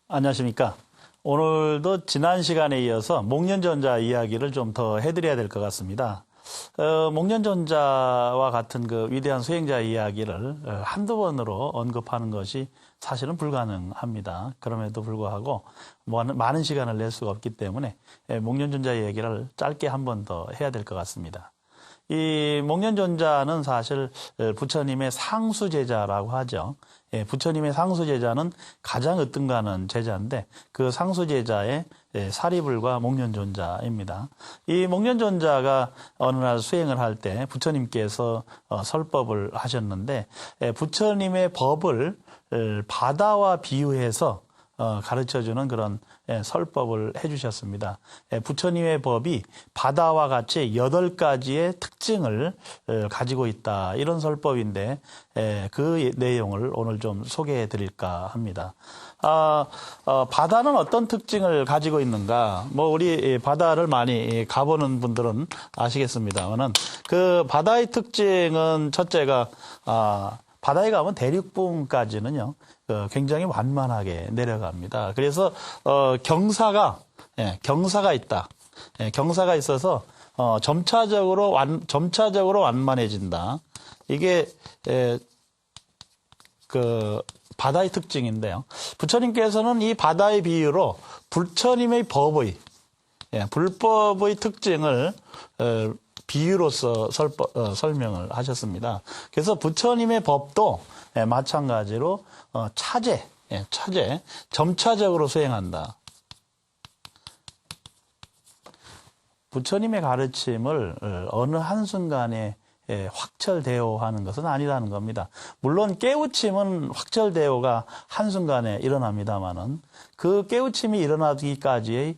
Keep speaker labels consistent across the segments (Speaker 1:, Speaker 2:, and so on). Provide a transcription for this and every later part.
Speaker 1: 안녕하십니까. 오늘도 지난 시간에 이어서 목련전자 이야기를 좀 더 해드려야 될 것 같습니다. 목련전자와 같은 그 위대한 수행자 이야기를 한두 번으로 언급하는 것이 사실은 불가능합니다. 그럼에도 불구하고 많은 시간을 낼 수가 없기 때문에 목련전자 이야기를 짧게 한 번 더 해야 될 것 같습니다. 이 목련전자는 사실 부처님의 상수제자라고 하죠. 부처님의 상수제자는 가장 으뜸가는 제자인데 그 상수제자의 사리불과 목련존자입니다. 이 목련존자가 어느 날 수행을 할 때 부처님께서 설법을 하셨는데 부처님의 법을 바다와 비유해서 가르쳐주는 그런 설법을 해주셨습니다. 부처님의 법이 바다와 같이 8가지의 특징을 가지고 있다. 이런 설법인데 그 내용을 오늘 좀 소개해 드릴까 합니다. 바다는 어떤 특징을 가지고 있는가? 우리 바다를 많이 가보는 분들은 아시겠습니다만은 그 바다의 특징은 첫째가 바다에 가면 대륙부까지는요 굉장히 완만하게 내려갑니다. 그래서 경사가 있다. 경사가 있어서 점차적으로 완만해진다. 이게 그 바다의 특징인데요. 부처님께서는 이 바다의 비유로 부처님의 법의 불법의 특징을 비유로서 설명을 하셨습니다. 그래서 부처님의 법도 마찬가지로 차제, 점차적으로 수행한다. 부처님의 가르침을 어느 한순간에 확철대오하는 것은 아니라는 겁니다. 물론 깨우침은 확철대오가 한순간에 일어납니다만은 그 깨우침이 일어나기까지의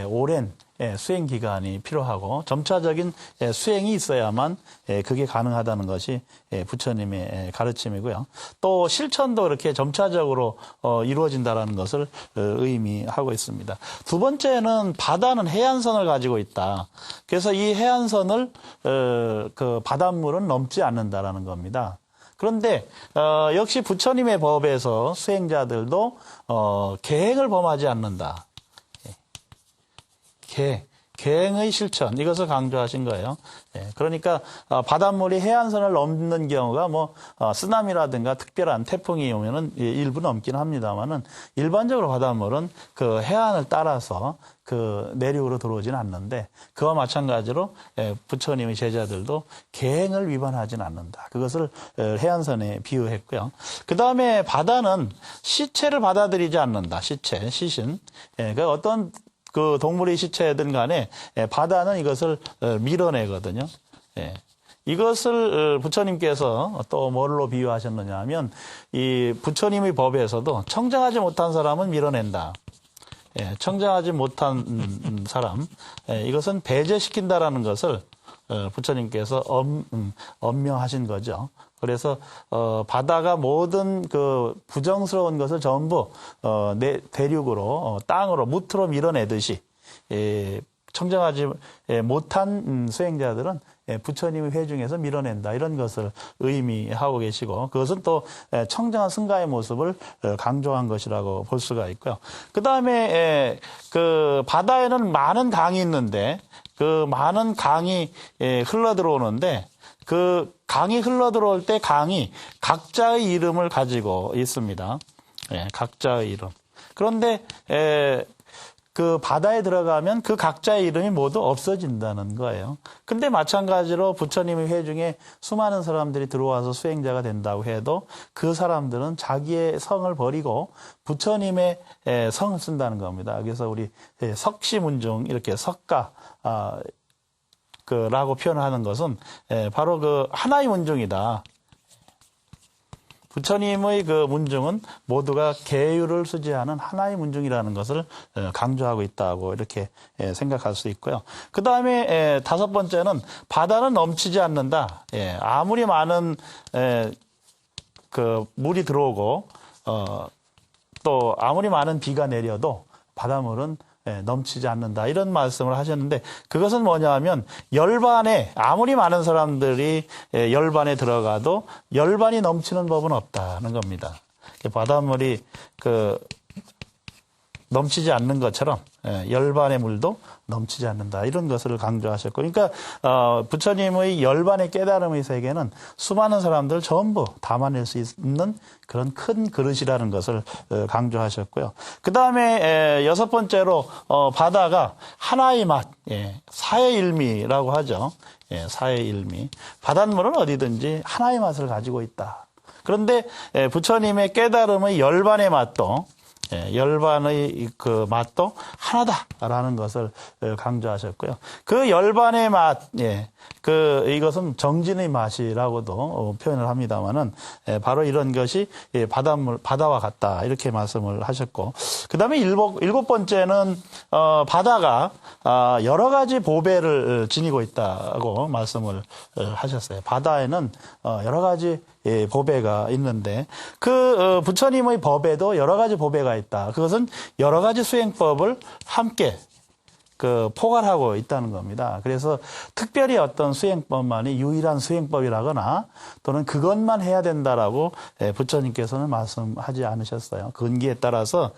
Speaker 1: 오랜 수행 기간이 필요하고 점차적인 수행이 있어야만 그게 가능하다는 것이 부처님의 가르침이고요. 또 실천도 그렇게 점차적으로 이루어진다는 것을 의미하고 있습니다. 두 번째는 바다는 해안선을 가지고 있다. 그래서 이 해안선을 그 바닷물은 넘지 않는다라는 겁니다. 그런데 역시 부처님의 법에서 수행자들도 계행을 범하지 않는다. 계행의 실천, 이것을 강조하신 거예요. 그러니까 바닷물이 해안선을 넘는 경우가 쓰나미라든가 특별한 태풍이 오면은 일부 넘긴 합니다만은 일반적으로 바닷물은 그 해안을 따라서 그 내륙으로 들어오지는 않는데 그와 마찬가지로 부처님의 제자들도 계행을 위반하지는 않는다. 그것을 해안선에 비유했고요. 그 다음에 바다는 시체를 받아들이지 않는다. 시신. 그 어떤 그 동물의 시체든 간에 바다는 이것을 밀어내거든요. 이것을 부처님께서 또 뭘로 비유하셨느냐 하면 이 부처님의 법에서도 청정하지 못한 사람은 밀어낸다. 청정하지 못한 사람, 이것은 배제시킨다라는 것을 부처님께서 엄명하신 거죠. 그래서 바다가 모든 그 부정스러운 것을 전부 대륙으로 땅으로 무트로 밀어내듯이 청정하지 못한 수행자들은 부처님의 회중에서 밀어낸다, 이런 것을 의미하고 계시고 그것은 또 청정한 승가의 모습을 강조한 것이라고 볼 수가 있고요. 그 다음에 그 바다에는 많은 강이 있는데 그 많은 강이 흘러 들어오는데 그 강이 흘러 들어올 때 강이 각자의 이름을 가지고 있습니다. 각자의 이름. 그런데 그 바다에 들어가면 그 각자의 이름이 모두 없어진다는 거예요. 근데 마찬가지로 부처님의 회중에 수많은 사람들이 들어와서 수행자가 된다고 해도 그 사람들은 자기의 성을 버리고 부처님의 성을 쓴다는 겁니다. 그래서 우리 석시문중, 이렇게 석가, 라고 표현하는 것은 바로 그 하나의 문중이다. 부처님의 그 문중은 모두가 계율을 수지하는 하나의 문중이라는 것을 강조하고 있다고 이렇게 생각할 수 있고요. 그 다음에 다섯 번째는 바다는 넘치지 않는다. 아무리 많은 그 물이 들어오고 또 아무리 많은 비가 내려도 바닷물은 넘치지 않는다, 이런 말씀을 하셨는데 그것은 뭐냐 하면 열반에 아무리 많은 사람들이 열반에 들어가도 열반이 넘치는 법은 없다는 겁니다. 바닷물이 넘치지 않는 것처럼 열반의 물도 넘치지 않는다. 이런 것을 강조하셨고, 그러니까 부처님의 열반의 깨달음의 세계는 수많은 사람들 전부 담아낼 수 있는 그런 큰 그릇이라는 것을 강조하셨고요. 그 다음에 여섯 번째로 바다가 하나의 맛, 사해일미라고 하죠. 사해일미. 바닷물은 어디든지 하나의 맛을 가지고 있다. 그런데 부처님의 깨달음의 열반의 맛도 열반의 그 맛도 하나다라는 것을 강조하셨고요. 그 열반의 맛, 이것은 정진의 맛이라고도 표현을 합니다만은 바로 이런 것이 바다와 같다 이렇게 말씀을 하셨고, 그 다음에 일곱 번째는 바다가 여러 가지 보배를 지니고 있다고 말씀을 하셨어요. 바다에는 여러 가지 보배가 있는데 그 부처님의 법에도 여러 가지 보배가 있다. 그것은 여러 가지 수행법을 함께 포괄하고 있다는 겁니다. 그래서 특별히 어떤 수행법만이 유일한 수행법이라거나 또는 그것만 해야 된다라고 부처님께서는 말씀하지 않으셨어요. 근기에 따라서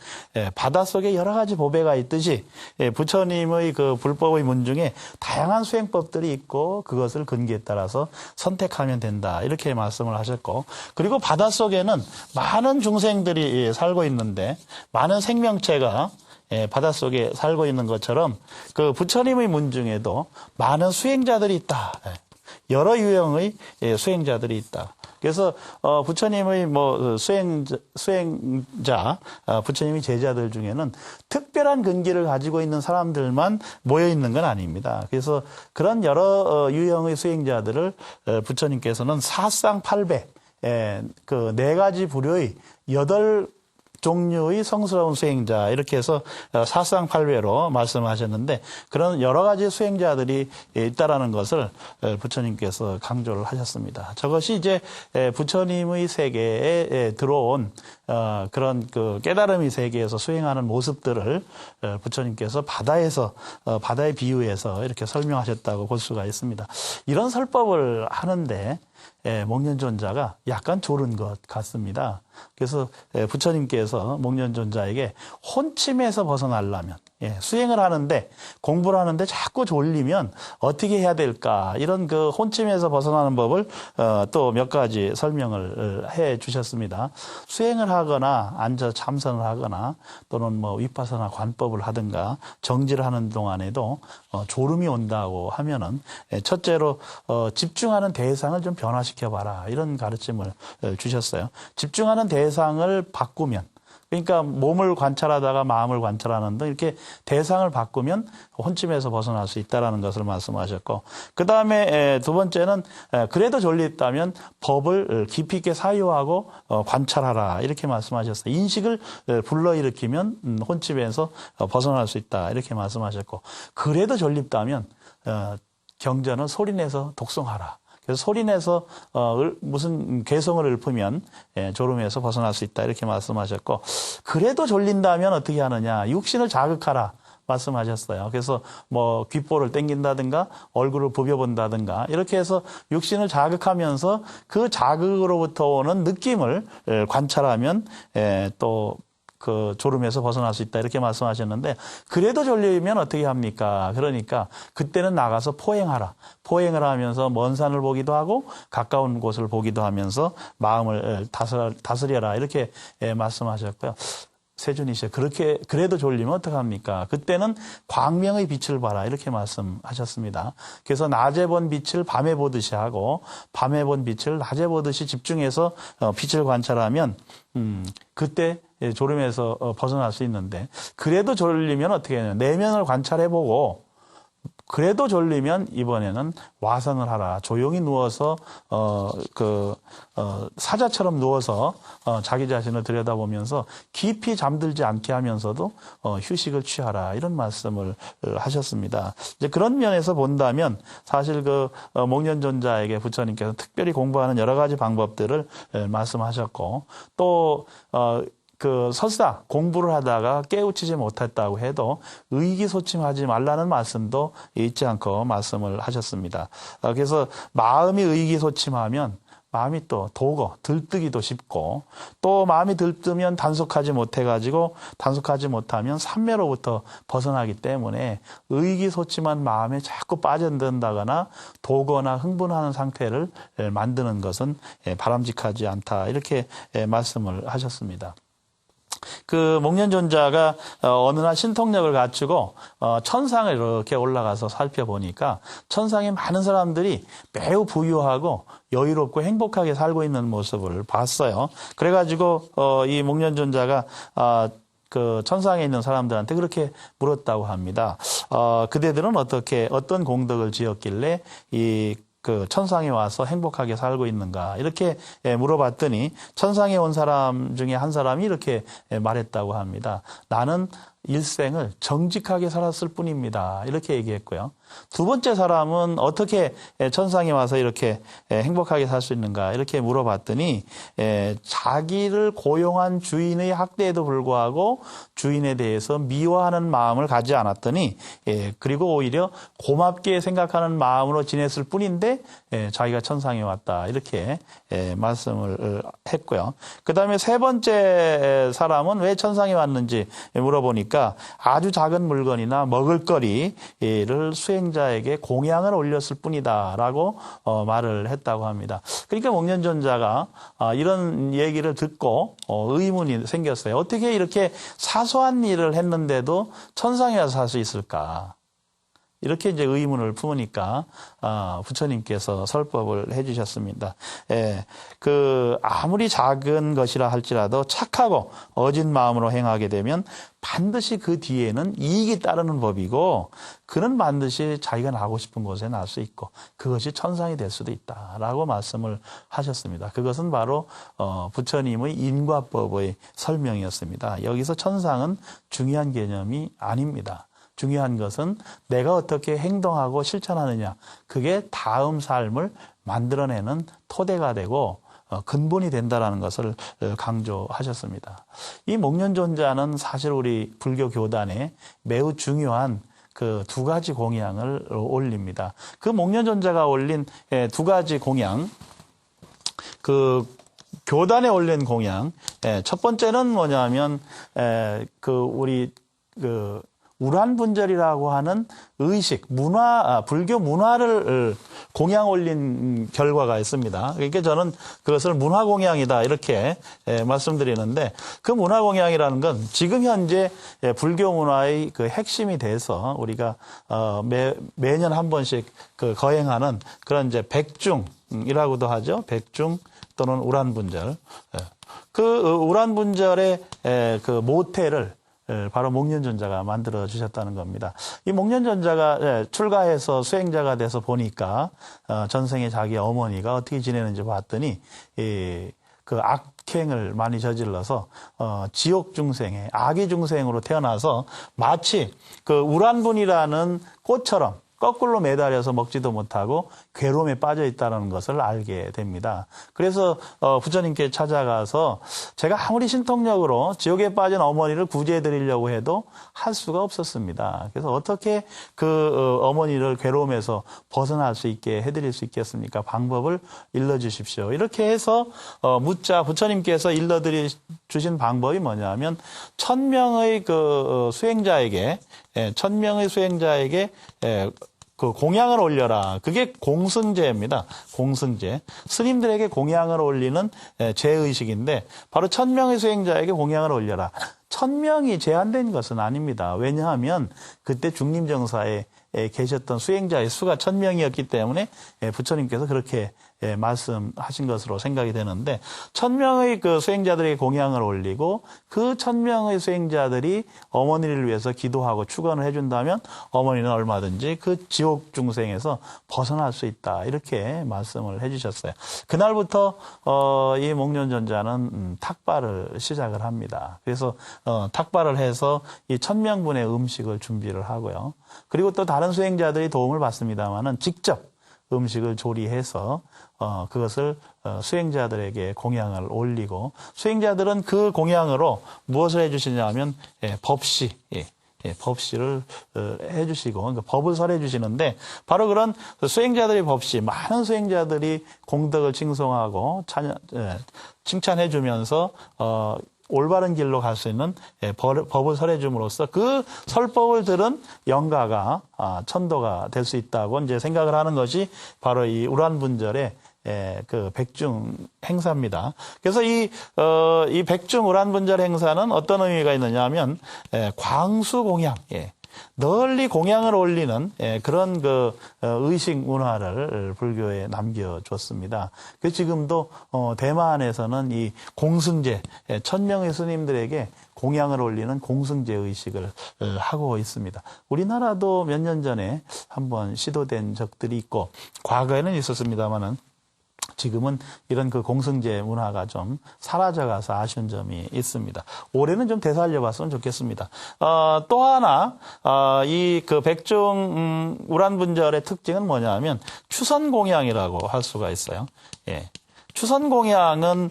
Speaker 1: 바닷속에 여러 가지 보배가 있듯이 부처님의 그 불법의 문 중에 다양한 수행법들이 있고 그것을 근기에 따라서 선택하면 된다. 이렇게 말씀을 하셨고, 그리고 바닷속에는 많은 중생들이 살고 있는데 많은 생명체가 바닷속에 살고 있는 것처럼 그 부처님의 문 중에도 많은 수행자들이 있다. 여러 유형의 수행자들이 있다. 그래서 부처님의 수행자, 부처님의 제자들 중에는 특별한 근기를 가지고 있는 사람들만 모여 있는 건 아닙니다. 그래서 그런 여러 유형의 수행자들을 부처님께서는 사쌍팔배, 그 네 가지 부류의 8종류의 성스러운 수행자, 이렇게 해서 사쌍팔배로 말씀하셨는데 그런 여러 가지 수행자들이 있다라는 것을 부처님께서 강조를 하셨습니다. 저것이 이제 부처님의 세계에 들어온 그런 그 깨달음의 세계에서 수행하는 모습들을 부처님께서 바다에 비유해서 이렇게 설명하셨다고 볼 수가 있습니다. 이런 설법을 하는데 목련존자가 약간 졸은 것 같습니다. 그래서 부처님께서 목련존자에게 혼침에서 벗어나려면, 수행을 하는데 공부를 하는데 자꾸 졸리면 어떻게 해야 될까, 이런 그 혼침에서 벗어나는 법을 또 몇 가지 설명을 해 주셨습니다. 수행을 하거나 앉아 참선을 하거나 또는 위파사나 관법을 하든가 정지를 하는 동안에도 졸음이 온다고 하면은 첫째로 집중하는 대상을 좀 변화시켜 봐라, 이런 가르침을 주셨어요. 집중하는 대상을 바꾸면, 그러니까 몸을 관찰하다가 마음을 관찰하는 등 이렇게 대상을 바꾸면 혼침에서 벗어날 수 있다는 것을 말씀하셨고, 그 다음에 두 번째는 그래도 졸립다면 법을 깊이 있게 사유하고 관찰하라, 이렇게 말씀하셨어요. 인식을 불러일으키면 혼침에서 벗어날 수 있다, 이렇게 말씀하셨고, 그래도 졸립다면 경전은 소리내서 독송하라. 그래서 소리내서 무슨 개성을 읊으면 졸음에서 벗어날 수 있다, 이렇게 말씀하셨고, 그래도 졸린다면 어떻게 하느냐, 육신을 자극하라 말씀하셨어요. 그래서 귓볼을 당긴다든가 얼굴을 부벼본다든가 이렇게 해서 육신을 자극하면서 그 자극으로부터 오는 느낌을 관찰하면 또 그 졸음에서 벗어날 수 있다, 이렇게 말씀하셨는데, 그래도 졸리면 어떻게 합니까? 그러니까 그때는 나가서 포행하라. 포행을 하면서 먼 산을 보기도 하고 가까운 곳을 보기도 하면서 마음을 다스려라, 이렇게 말씀하셨고요. 세준이시여, 그래도 졸리면 어떡합니까? 그때는 광명의 빛을 봐라, 이렇게 말씀하셨습니다. 그래서 낮에 본 빛을 밤에 보듯이 하고 밤에 본 빛을 낮에 보듯이 집중해서 빛을 관찰하면 그때 졸음에서 벗어날 수 있는데, 그래도 졸리면 어떻게 해야 되냐, 내면을 관찰해보고 그래도 졸리면 이번에는 와선을 하라. 조용히 누워서 사자처럼 누워서 자기 자신을 들여다보면서 깊이 잠들지 않게 하면서도 휴식을 취하라, 이런 말씀을 하셨습니다. 이제 그런 면에서 본다면 사실 목련존자에게 부처님께서 특별히 공부하는 여러 가지 방법들을 말씀하셨고, 또 설사 공부를 하다가 깨우치지 못했다고 해도 의기소침하지 말라는 말씀도 잊지 않고 말씀을 하셨습니다. 그래서 마음이 의기소침하면 마음이 또 도거, 들뜨기도 쉽고, 또 마음이 들뜨면 단속하지 못하면 삼매로부터 벗어나기 때문에 의기소침한 마음에 자꾸 빠져든다거나 도거나 흥분하는 상태를 만드는 것은 바람직하지 않다. 이렇게 말씀을 하셨습니다. 그 목련존자가 어느 날 신통력을 갖추고 천상을 이렇게 올라가서 살펴보니까 천상에 많은 사람들이 매우 부유하고 여유롭고 행복하게 살고 있는 모습을 봤어요. 그래가지고 이 목련존자가 그 천상에 있는 사람들한테 그렇게 물었다고 합니다. 그대들은 어떤 공덕을 지었길래 그 천상에 와서 행복하게 살고 있는가 이렇게 물어봤더니 천상에 온 사람 중에 한 사람이 이렇게 말했다고 합니다. 나는 일생을 정직하게 살았을 뿐입니다. 이렇게 얘기했고요. 두 번째 사람은 어떻게 천상에 와서 이렇게 행복하게 살 수 있는가 이렇게 물어봤더니 자기를 고용한 주인의 학대에도 불구하고 주인에 대해서 미워하는 마음을 가지 않았더니 그리고 오히려 고맙게 생각하는 마음으로 지냈을 뿐인데 자기가 천상에 왔다 이렇게 말씀을 했고요. 그 다음에 세 번째 사람은 왜 천상에 왔는지 물어보니까 아주 작은 물건이나 먹을거리를 수행자에게 공양을 올렸을 뿐이다라고 말을 했다고 합니다. 그러니까 목련존자가 이런 얘기를 듣고 의문이 생겼어요. 어떻게 이렇게 사소한 일을 했는데도 천상에 와서 살 수 있을까? 이렇게 이제 의문을 품으니까 부처님께서 설법을 해주셨습니다. 아무리 작은 것이라 할지라도 착하고 어진 마음으로 행하게 되면 반드시 그 뒤에는 이익이 따르는 법이고, 그는 반드시 자기가 나고 싶은 곳에 날 수 있고 그것이 천상이 될 수도 있다라고 말씀을 하셨습니다. 그것은 바로 부처님의 인과법의 설명이었습니다. 여기서 천상은 중요한 개념이 아닙니다. 중요한 것은 내가 어떻게 행동하고 실천하느냐, 그게 다음 삶을 만들어내는 토대가 되고 근본이 된다라는 것을 강조하셨습니다. 이 목련존자는 사실 우리 불교 교단에 매우 중요한 그 두 가지 공양을 올립니다. 그 목련존자가 올린 두 가지 공양, 그 교단에 올린 공양, 첫 번째는 뭐냐면 우란분절이라고 하는 의식, 불교 문화를 공양 올린 결과가 있습니다. 그러니까 저는 그것을 문화공양이다 이렇게 말씀드리는데, 그 문화공양이라는 건 지금 현재 불교 문화의 그 핵심이 돼서 우리가 매년 한 번씩 그 거행하는 그런 이제 백중이라고도 하죠. 백중 또는 우란분절. 그 우란분절의 그 모태를 바로 목련존자가 만들어 주셨다는 겁니다. 이 목련존자가 출가해서 수행자가 돼서 보니까 전생에 자기 어머니가 어떻게 지내는지 봤더니 그 악행을 많이 저질러서 지옥 중생의 악의 중생으로 태어나서 마치 그 우란분이라는 꽃처럼 거꾸로 매달려서 먹지도 못하고 괴로움에 빠져 있다는 것을 알게 됩니다. 그래서 부처님께 찾아가서 제가 아무리 신통력으로 지옥에 빠진 어머니를 구제해 드리려고 해도 할 수가 없었습니다. 그래서 어떻게 그 어머니를 괴로움에서 벗어날 수 있게 해드릴 수 있겠습니까? 방법을 일러주십시오. 이렇게 해서 묻자 부처님께서 일러드리 주신 방법이 뭐냐면 1000명의 그 수행자에게 그 공양을 올려라. 그게 공승제입니다. 공승제. 스님들에게 공양을 올리는 제의식인데 바로 1000명의 수행자에게 공양을 올려라. 1000명이 제한된 것은 아닙니다. 왜냐하면 그때 중림정사에 계셨던 수행자의 수가 1000명이었기 때문에 부처님께서 그렇게 말씀하신 것으로 생각이 되는데, 1000명의 그 수행자들에게 공양을 올리고 그 1000명의 수행자들이 어머니를 위해서 기도하고 축원을 해준다면 어머니는 얼마든지 그 지옥 중생에서 벗어날 수 있다. 이렇게 말씀을 해주셨어요. 그날부터 이 목련존자는 탁발을 시작을 합니다. 그래서 탁발을 해서 이 1000명분의 음식을 준비를 하고요. 그리고 또 다른 수행자들이 도움을 받습니다만은 직접 음식을 조리해서 그것을 수행자들에게 공양을 올리고, 수행자들은 그 공양으로 무엇을 해주시냐면 법시, 법시를 해주시고 그러니까 법을 설해 주시는데 바로 그런 수행자들의 법시 많은 수행자들이 공덕을 칭송하고 칭찬해 주면서 올바른 길로 갈 수 있는 법을 설해 줌으로써 그 설법을 들은 영가가 천도가 될 수 있다고 이제 생각을 하는 것이 바로 이 우란분절의 그 백중 행사입니다. 그래서 이 백중 우란분절 행사는 어떤 의미가 있느냐 하면, 광수 공양, 널리 공양을 올리는 그런 그 의식 문화를 불교에 남겨줬습니다. 그 지금도 대만에서는 이 공승제, 1000명의 스님들에게 공양을 올리는 공승제 의식을 하고 있습니다. 우리나라도 몇 년 전에 한번 시도된 적들이 있고 과거에는 있었습니다만은 지금은 이런 그 공승제 문화가 좀 사라져가서 아쉬운 점이 있습니다. 올해는 좀 되살려봤으면 좋겠습니다. 또 하나, 이 그 백중, 우란분절의 특징은 뭐냐면 추선공양이라고 할 수가 있어요. 추선공양은,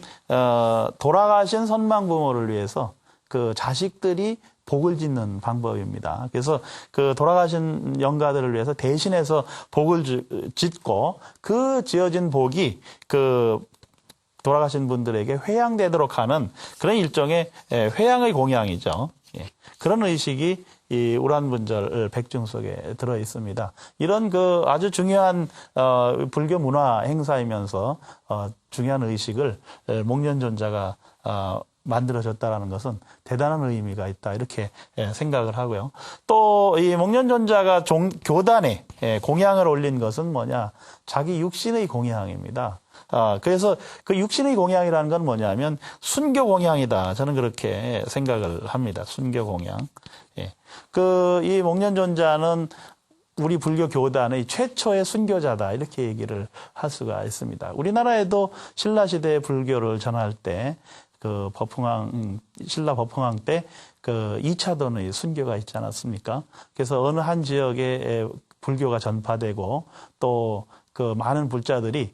Speaker 1: 돌아가신 선망부모를 위해서 그 자식들이 복을 짓는 방법입니다. 그래서 그 돌아가신 영가들을 위해서 대신해서 복을 짓고 그 지어진 복이 그 돌아가신 분들에게 회양되도록 하는 그런 일종의 회양의 공양이죠. 그런 의식이 이 우란분절 백중 속에 들어 있습니다. 이런 그 아주 중요한 불교 문화 행사이면서 중요한 의식을 목련존자가 만들어졌다라는 것은 대단한 의미가 있다 이렇게 생각을 하고요. 또 이 목련존자가 교단에 공양을 올린 것은 뭐냐? 자기 육신의 공양입니다. 그래서 그 육신의 공양이라는 건 뭐냐면 순교 공양이다. 저는 그렇게 생각을 합니다. 순교 공양. 이 목련존자는 우리 불교 교단의 최초의 순교자다 이렇게 얘기를 할 수가 있습니다. 우리나라에도 신라시대의 불교를 전할 때 그 신라 법흥왕 때 그 2차돈의 순교가 있지 않았습니까? 그래서 어느 한 지역에 불교가 전파되고 또 그 많은 불자들이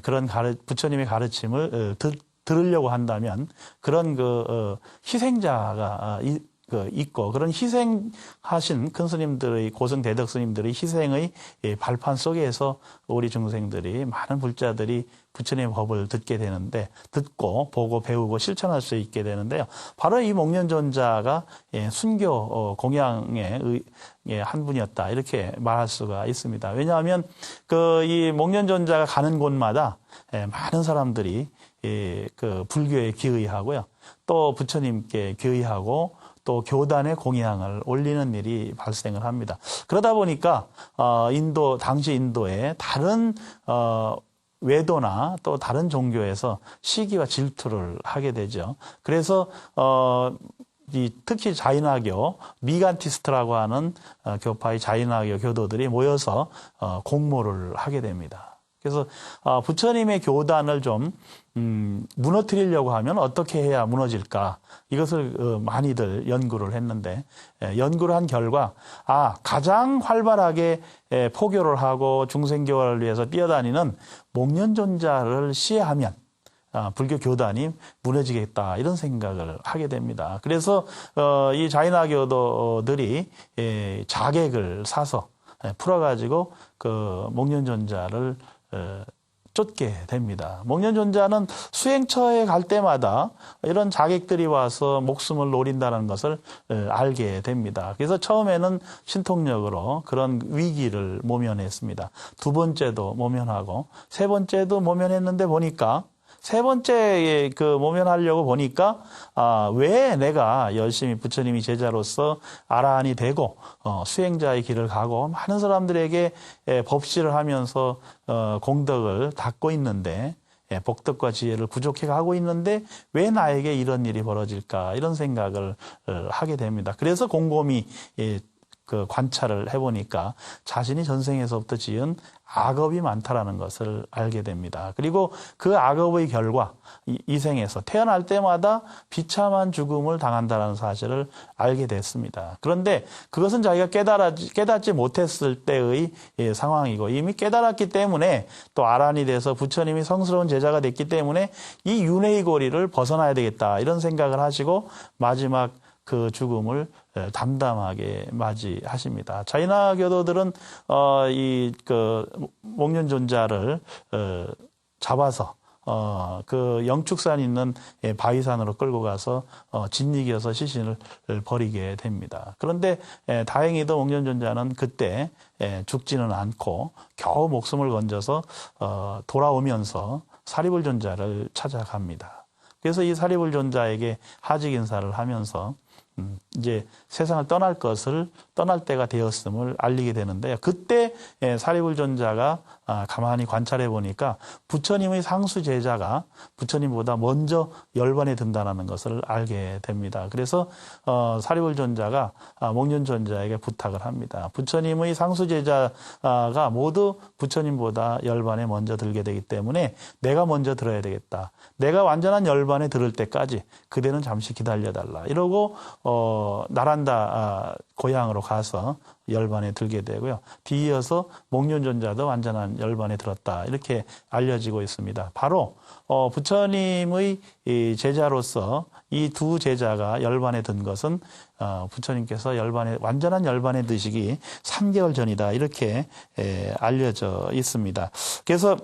Speaker 1: 그런 부처님의 가르침을 들으려고 한다면 그런 희생자가 있고 그런 희생하신 큰 스님들의 고승 대덕 스님들의 희생의 발판 속에서 우리 중생들이 많은 불자들이 부처님의 법을 듣게 되는데 듣고 보고 배우고 실천할 수 있게 되는데요. 바로 이 목련존자가 순교 공양의 한 분이었다 이렇게 말할 수가 있습니다. 왜냐하면 이 목련존자가 가는 곳마다 많은 사람들이 그 불교에 기의하고요. 또 부처님께 기의하고 또 교단의 공양을 올리는 일이 발생을 합니다. 그러다 보니까 당시 인도의 다른 외도나 또 다른 종교에서 시기와 질투를 하게 되죠. 그래서 특히 자인화교, 미간티스트라고 하는 교파의 자인화교 교도들이 모여서 공모를 하게 됩니다. 그래서 부처님의 교단을 좀 무너뜨리려고 하면 어떻게 해야 무너질까? 이것을 많이들 연구를 했는데 연구를 한 결과 가장 활발하게 포교를 하고 중생교화를 위해서 뛰어다니는 목련존자를 시해하면 불교 교단이 무너지겠다 이런 생각을 하게 됩니다. 그래서 이 자인화교도들이 자객을 사서 풀어가지고 그 목련존자를 쫓게 됩니다. 목련존자는 수행처에 갈 때마다 이런 자객들이 와서 목숨을 노린다는 것을 알게 됩니다. 그래서 처음에는 신통력으로 그런 위기를 모면했습니다. 두 번째도 모면하고 세 번째도 모면했는데 보니까 세 번째 모면하려고 보니까 왜 내가 열심히 부처님이 제자로서 아라한이 되고 수행자의 길을 가고 많은 사람들에게 법시를 하면서 공덕을 닦고 있는데 복덕과 지혜를 부족해 가고 있는데 왜 나에게 이런 일이 벌어질까 이런 생각을 하게 됩니다. 그래서 곰곰이 그 관찰을 해보니까 자신이 전생에서부터 지은 악업이 많다라는 것을 알게 됩니다. 그리고 그 악업의 결과 이 생에서 태어날 때마다 비참한 죽음을 당한다는 사실을 알게 됐습니다. 그런데 그것은 자기가 깨닫지 못했을 때의 상황이고 이미 깨달았기 때문에 또 아란이 돼서 부처님이 성스러운 제자가 됐기 때문에 이 윤회의 고리를 벗어나야 되겠다 이런 생각을 하시고 마지막 그 죽음을 담담하게 맞이하십니다. 자이나 교도들은 목련존자를 잡아서 그 영축산 있는 바위산으로 끌고 가서 짓이겨서 시신을 버리게 됩니다. 그런데 다행히도 목련존자는 그때 죽지는 않고 겨우 목숨을 건져서 돌아오면서 사리불존자를 찾아갑니다. 그래서 이 사리불존자에게 하직 인사를 하면서 이제 세상을 떠날 때가 되었음을 알리게 되는데요. 그때 사리불존자가 가만히 관찰해 보니까 부처님의 상수 제자가 부처님보다 먼저 열반에 든다는 것을 알게 됩니다. 그래서 사리불존자가 목련존자에게 부탁을 합니다. 부처님의 상수 제자가 모두 부처님보다 열반에 먼저 들게 되기 때문에 내가 먼저 들어야 되겠다. 내가 완전한 열반에 들을 때까지 그대는 잠시 기다려달라. 이러고 나란다 고향으로 가서 열반에 들게 되고요. 뒤이어서 목련존자도 완전한 열반에 들었다. 이렇게 알려지고 있습니다. 바로 부처님의 제자로서 이 두 제자가 열반에 든 것은 부처님께서 완전한 열반에 드시기 3개월 전이다. 이렇게 알려져 있습니다. 그래서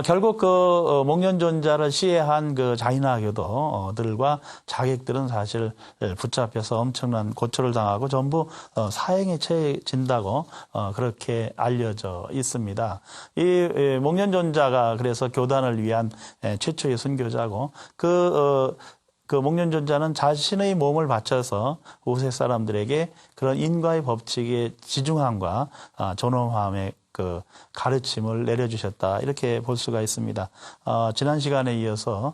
Speaker 1: 결국 그 목련존자를 시해한 그 자이나 교도들과 자객들은 사실 붙잡혀서 엄청난 고초를 당하고 전부 사형에 처해진다고 그렇게 알려져 있습니다. 이 목련존자가 그래서 교단을 위한 최초의 순교자고 그 목련존자는 자신의 몸을 바쳐서 우세 사람들에게 그런 인과의 법칙의 지중함과 존엄함의 그 가르침을 내려주셨다. 이렇게 볼 수가 있습니다. 지난 시간에 이어서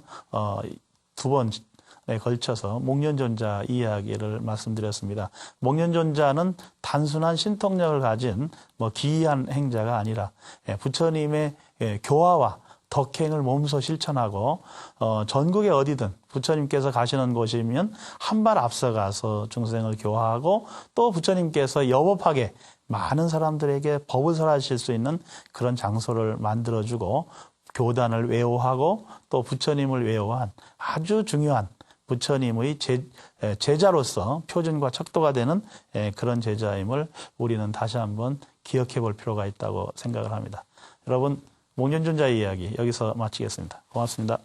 Speaker 1: 두 번에 걸쳐서 목련존자 이야기를 말씀드렸습니다. 목련존자는 단순한 신통력을 가진 기이한 행자가 아니라 부처님의 교화와 덕행을 몸소 실천하고 전국에 어디든 부처님께서 가시는 곳이면 한 발 앞서가서 중생을 교화하고 또 부처님께서 여법하게 많은 사람들에게 법을 설하실 수 있는 그런 장소를 만들어주고 교단을 외호하고 또 부처님을 외호한 아주 중요한 부처님의 제자로서 표준과 척도가 되는 그런 제자임을 우리는 다시 한번 기억해 볼 필요가 있다고 생각을 합니다. 여러분, 목련존자 이야기 여기서 마치겠습니다. 고맙습니다.